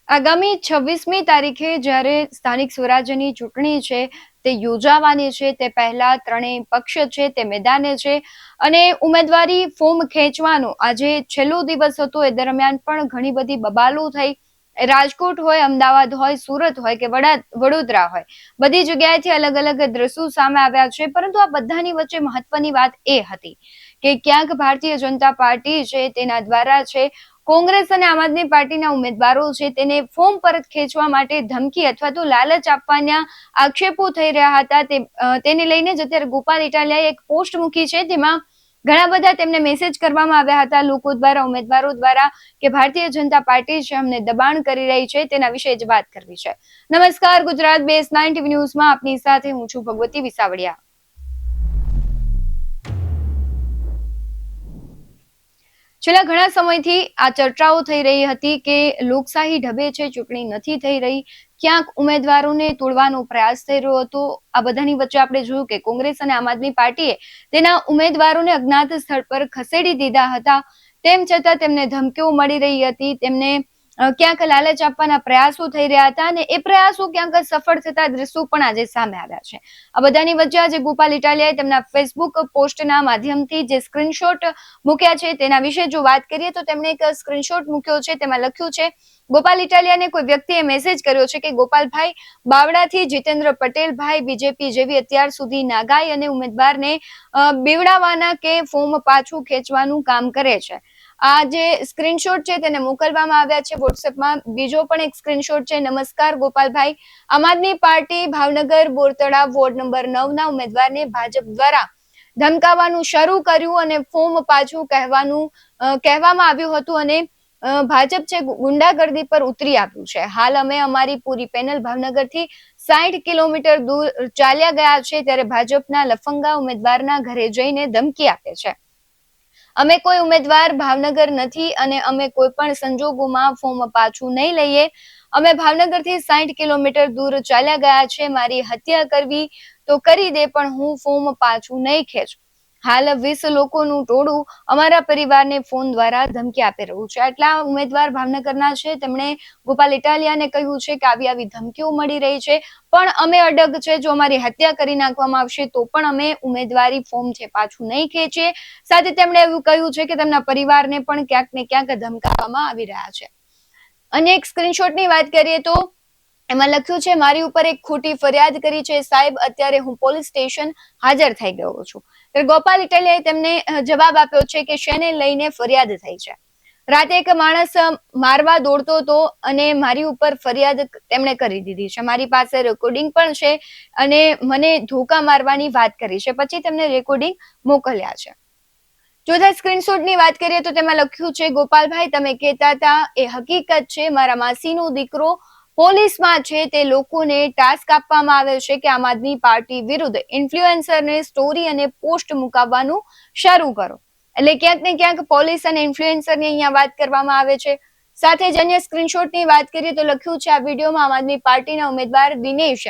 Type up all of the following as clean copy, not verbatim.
આગામી 26મી તારીખે જ્યારે સ્થાનિક સ્વરાજ્યની ચૂંટણી છે તે યોજાવાની છે તે પહેલા ત્રણેય પક્ષ છે તે મેદાને છે અને ઉમેદવારી ફોર્મ ખેંચવાનો આજે છેલ્લો દિવસ હતો. એ દરમિયાન પણ ઘણી બધી બબાલો થઈ. રાજકોટ હોય, અમદાવાદ હોય, સુરત હોય કે વડોદરા હોય, બધી જગ્યાએથી અલગ અલગ દ્રશ્યો સામે આવ્યા છે. પરંતુ આ બધાની વચ્ચે મહત્વની વાત એ હતી કે ક્યાંક ભારતીય જનતા પાર્ટી છે તેના દ્વારા છે કોંગ્રેસ અને આમ આદમી પાર્ટીના ઉમેદવારો છે તેને ફોર્મ પરત ખેંચવા માટે ધમકી અથવા તો લાલચ આપવાના આક્ષેપો થઈ રહ્યા હતા. તેને લઈને જ અત્યારે ગોપાલ ઇટાલિયાએ એક પોસ્ટ મૂકી છે. તેમાં ઘણા બધા તેમને મેસેજ કરવામાં આવ્યા હતા લોકો દ્વારા, ઉમેદવારો દ્વારા કે ભારતીય જનતા પાર્ટી છે અમને દબાણ કરી રહી છે. તેના વિશે જ વાત કરવી છે. નમસ્કાર, ગુજરાત BS9 TV ન્યૂઝમાં આપની સાથે હું છું ભગવતી વિસાવડિયા. છેલ્લા ઘણા સમયથી આ ચર્ચાઓ થઈ રહી હતી કે લોકશાહી ઢબે છે, ચૂંટણી નથી થઈ રહી, ક્યાંક ઉમેદવારોને તોડવાનો પ્રયાસ થઈ રહ્યો હતો. આ બધાની વચ્ચે આપણે જોયું કે કોંગ્રેસ અને આમ આદમી પાર્ટીએ તેના ઉમેદવારોને અજ્ઞાત સ્થળ પર ખસેડી દીધા હતા. તેમ છતાં તેમને ધમકીઓ મળી રહી હતી, તેમને ક્યાંક લાલચ આપવાના પ્રયાસો થઈ રહ્યા હતા અને એ પ્રયાસો ક્યાંક સફળ થતા દ્રશ્યો પણ આજે સામે આવ્યા છે. આ બધાની વચ્ચે આજે ગોપાલ ઇટાલિયાએ તેમના ફેસબુક પોસ્ટના માધ્યમથી જે સ્ક્રીનશોટ મૂક્યા છે તેના વિશે જો વાત કરીએ તો તેમણે એક સ્ક્રીનશોટ મૂક્યો છે. તેમાં લખ્યું છે, ગોપાલ ઇટાલિયાને કોઈ વ્યક્તિએ મેસેજ કર્યો છે કે ગોપાલભાઈ બાવડાથી જીતેન્દ્ર પટેલભાઈ બીજેપી જેવી અત્યાર સુધી નાગાઈ અને ઉમેદવારને બેવડાવવાના કે ફોર્મ પાછું ખેંચવાનું કામ કરે છે. આ જે સ્ક્રીનશોટ છે તેને મોકલવામાં આવ્યા છે વોટ્સએપમાં. બીજો પણ એક સ્ક્રીનશોટ છે. નમસ્કાર ગોપાલભાઈ, Aam Aadmi Party Bhavnagar Bortalav ward number 9 ના ઉમેદવારને ભાજપ દ્વારા ધમકાવવાનું શરૂ કર્યું અને ફોર્મ પાછું કહેવામાં આવ્યું હતું અને ભાજપ છે ગુંડાગર્દી પર ઉતરી આવ્યું છે. હાલ અમે અમારી પૂરી પેનલ ભાવનગરથી 60 કિલોમીટર દૂર ચાલ્યા ગયા છે ત્યારે ભાજપના લફંગા ઉમેદવારના ઘરે જઈને ધમકી આપે છે. અમે કોઈ ઉમેદવાર ભાવનગર નથી અને અમે કોઈ પણ સંજોગોમાં ફોર્મ પાછું નહીં લઈએ. અમે ભાવનગરથી 60 કિલોમીટર દૂર ચાલ્યા ગયા છે. મારી હત્યા કરવી તો કરી દે પણ હું ફોર્મ પાછું નહીં ખેંચું. હાલ 20 લોકોનું ટોળું અમારા પરિવારને ફોન દ્વારા ધમકી આપી રહ્યું છે. આટલા ઉમેદવાર ભાવનગરના છે. તેમણે ગોપાલ ઇટાલિયાને કહ્યું છે કે આવી ધમકીઓ મળી રહી છે પણ અમે અડગ છે. જો અમારી હત્યા કરી નાખવામાં આવશે તો પણ અમે ઉમેદવારી ફોર્મ છે પાછું નહીં ખેંચીએ. સાથે તેમણે એવું કહ્યું છે કે તેમના પરિવારને પણ ક્યાંક ને ક્યાંક ધમકાવવામાં આવી રહ્યા છે. અને એક સ્ક્રીનશોટની વાત કરીએ તો એમાં લખ્યું છે, મારી ઉપર એક ખોટી ફરિયાદ કરી છે સાહેબ, અત્યારે હું પોલીસ સ્ટેશન હાજર થઈ ગયો છું. ગોપાલ ઇટાલિયાએ તેમને જવાબ આપ્યો છે કે શેને લઈને ફરિયાદ થઈ છે. રાતે એક માણસ મારવા દોડતો હતો અને મારી ઉપર ફરિયાદ તેમણે કરી દીધી છે. મારી પાસે રેકોર્ડિંગ પણ છે અને મને ધોકા મારવાની વાત કરી છે. પછી તેમને રેકોર્ડિંગ મોકલ્યા છે. ચોથા સ્ક્રીનશોટની વાત કરીએ તો તેમાં લખ્યું છે, ગોપાલભાઈ તમે કહેતા હતા એ હકીકત છે. મારા માસીનો દીકરો પોલીસમાં છે. તે લોકોને ટાસ્ક આપવામાં આવે છે કે આમ આદમી પાર્ટી વિરુદ્ધ ઇન્ફ્લુએન્સરને સ્ટોરી અને પોસ્ટ મુકાવવાનું શરૂ કરો. એટલે ક્યાંક ને ક્યાંક પોલીસ અને ઇન્ફ્લુએન્સરની અહીંયા વાત કરવામાં આવે છે. સાથે જ અન્ય સ્ક્રીનશોટની વાત કરીએ તો લખ્યું છે, આ વિડીયોમાં આમ આદમી પાર્ટીના ઉમેદવાર દિનેશ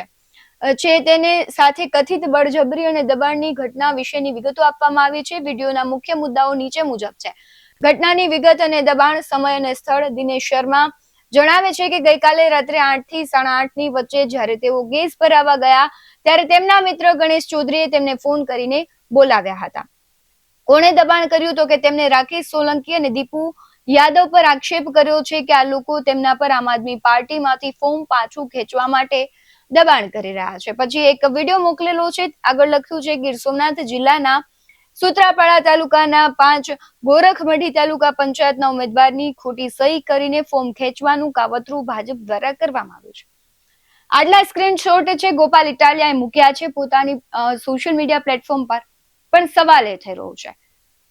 છે તેને સાથે કથિત બળજબરી અને દબાણની ઘટના વિશેની વિગતો આપવામાં આવી છે. વિડીયોના મુખ્ય મુદ્દાઓ નીચે મુજબ છે. ઘટનાની વિગત અને દબાણ, સમય અને સ્થળ. દિનેશ શર્મા જણાવે છે કે ગઈકાલે રાત્રે 8 થી 8:30 ની વચ્ચે જ્યારે તેઓ ગેસ ભરાવા ગયા ત્યારે તેમના મિત્ર ગણેશ ચૌધરીએ તેમને ફોન કરીને બોલાવ્યા હતા. કોણે દબાણ કર્યું તો કે તેમને રાકેશ સોલંકી અને દીપુ યાદવ પર આક્ષેપ કર્યો છે કે આ લોકો તેમના પર આમ આદમી પાર્ટીમાંથી ફોર્મ પાછું ખેંચવા માટે દબાણ કરી રહ્યા છે. પછી એક વિડીયો મોકલેલો છે. આગળ લખ્યું છે, ગીર સોમનાથ જિલ્લાના સુત્રાપાડા તાલુકાના 5 ગોરખમઢી તાલુકા પંચાયતના ઉમેદવારની ખોટી સહી કરીને ફોર્મ ખેંચવાનું કાવતરું ભાજપ દ્વારા કરવામાં આવ્યું છે. આટલા સ્ક્રીનશોટ છે ગોપાલ ઇટાલિયાએ મૂક્યા છે પોતાની સોશિયલ મીડિયા પ્લેટફોર્મ પર. પણ સવાલ એ થઈ રહ્યો છે,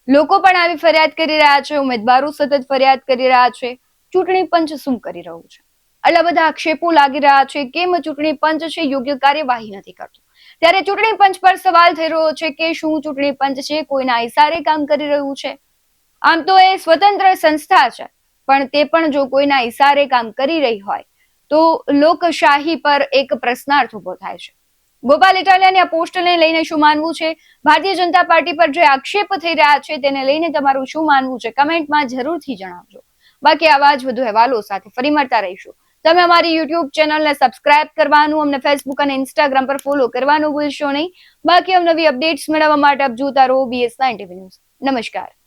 લોકો પણ આવી ફરિયાદ કરી રહ્યા છે, ઉમેદવારો સતત ફરિયાદ કરી રહ્યા છે, ચૂંટણી પંચ શું કરી રહ્યું છે? આટલા બધા આક્ષેપો લાગી રહ્યા છે. કેમ ચૂંટણી પંચ છે યોગ્ય કાર્યવાહી નથી કરતું? ત્યારે ચૂંટણી પંચ પર સવાલ થઈ રહ્યો છે કે શું ચૂંટણી પંચ છે કોઈના ઇશારે કામ કરી રહ્યું છે? આમ તો એ સ્વતંત્ર સંસ્થા છે પણ તે પણ જો કોઈના ઇશારે કામ કરી રહી હોય તો લોકશાહી પર એક પ્રશ્નાર્થ ઉભો થાય છે. ગોપાલ ઇટાલિયાની આ પોસ્ટને લઈને શું માનવું છે? ભારતીય જનતા પાર્ટી પર જે આક્ષેપ થઈ રહ્યા છે તેને લઈને તમારું શું માનવું છે? કમેન્ટમાં જરૂરથી જણાવજો. બાકી આવા જ વધુ અહેવાલો સાથે ફરી મળતા રહીશું. તમે અમારી યુટ્યુબ ચેનલને સબસ્ક્રાઇબ કરવાનું, અમને ફેસબુક અને ઇન્સ્ટાગ્રામ પર ફોલો કરવાનું ભૂલશો નહીં. બાકી નવી અપડેટ્સ મેળવવા માટે આપ જોતા રહો BS9 TV ન્યૂઝ. નમસ્કાર.